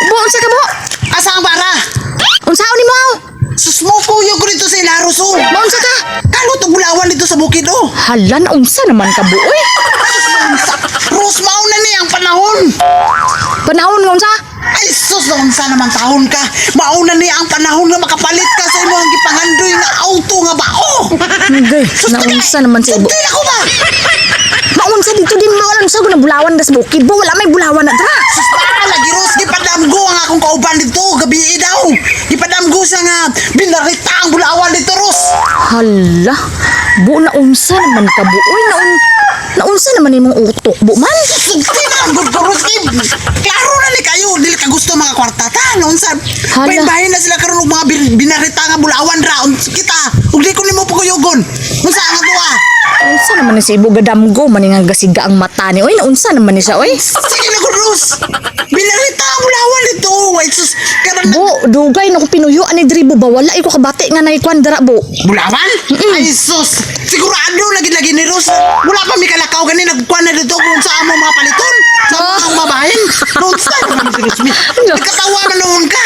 Bu, unsa ka bu? Asa ang bara? Unsaon nimo? Sus mo kuyo ko dito sa Ilaros oh. Maunsa ka? Kalo to bulawan dito sa bukid oh. Hala na unsa naman ka bu oy? Ros mauna ni ang panahon. Panahon nga unsa? Ay sus na unsa naman tahon ka. Mauna ni ang panahon nga makapalit ka sa imong gipangandoy nga auto nga bao. Ngay, na unsa naman sa ibo? Sudin ako ba? Maunsa dito din mo alam sa ko na bulawan das bukid bu, wala may bulawan na dra. Sus baka lagi Ros gipadamgo ang akong kauban dito gabi daw. Gipadamgo sa nga binarita ang bulawan dito Ros. Hala, bu na unsa naman ka bu oy, na unsa naman imong utok bu man? Sugti na ang good Ros Kim. Klaro na ni kayo dili ka gusto mga kwarta ta no unsa. Hala. Bahin na sila karon og mga binarita nga bulawan ra kita. Ug di ko nimo paguyugon. Unsa ang ato Unsa naman ni si ibo gadamgo man nga gasiga ang mata ni oy, na unsa naman ni siya oy? Sige na good Ros. Binarita ang bulawan dito. Wait sus karon Bu, dugay na ko pinuyo ani diri bu ba wala iko kabati nga naikwan dara bu. bulawan? Ay sus! Sigurado lagi-lagi ni Ros. Wala pa mi kalakaw gani nagkuan na dito kung sa amo mga paliton. Sa mga mabahin. Noon sa naman si Ros. Nagkatawa man noon ka.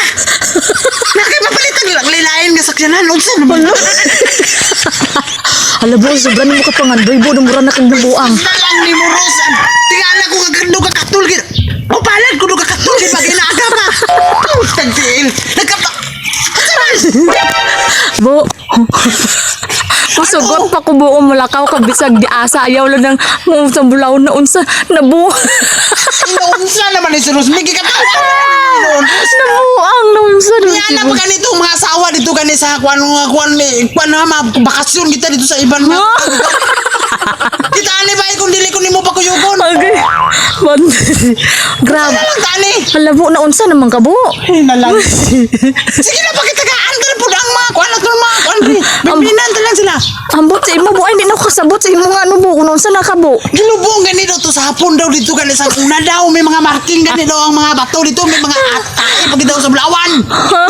Nakipapalitan lang lilayan nga sakyanan. Noon sa naman. Hala bu, sobra nimo ka pangandoy bu, mura na kang bubuang. Nalang ni mo Ros. Tingala ko nga gando ka katul. O palad ko ka katul. Di ba ginaaga pa? Tagtiil. Nagkapa... Bu, masugot pa ko buo mulakaw ka bisag di asa ayaw lang ng sa bulaw na unsa na bu. Noon sa naman ni si Ros. May kikatawa. Noon. Nabuang na unsa Yan na mga ganito mga asawa dito gani sa kwan na mga bakasyon kita dito sa ibang mga kita ani ba kung dili ko nimo pakuyugon Okay. Man. Grab. ano lang tani Hala bu na unsa naman ka bu. nalang sige na pakitagaan ka po ang mga kwan at mga kwan bibinan talang sila Ambot sa imo bu ay di na ko kasabot sa imo nga ano bu kuno unsa na ka bu. gilubong ganito to sa hapon daw dito gani sa una daw may mga marking gani daw ang mga bato dito may mga atay pag daw sa bulawan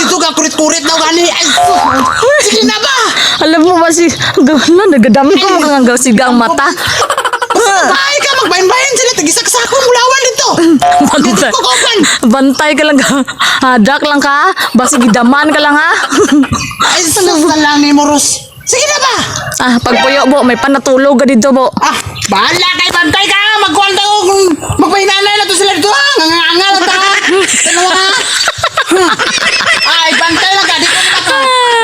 dito ka kurit-kurit daw gani ay sige na ba Alam mo ba si gala nagadami ko mga nga siga ang mata. Bahay ka, magbayan-bayan sila. Tagisak-sak ko bulawan dito. Dito ko kopan. Bantay ka lang ka. Hadak lang ka. Basi gidaman ka lang ha. Ay, sus na lang ni Moros. Sige na ba? Ah, pagpuyo bo, may panatulog ka dito bo. Ah, bahala kay bantay ka. Magkwanta ko kung magpahinanay na to sila dito ha. Ngangangal ta ha. Tanawa ha. Ay, bantay lang ka. Di ko na ka.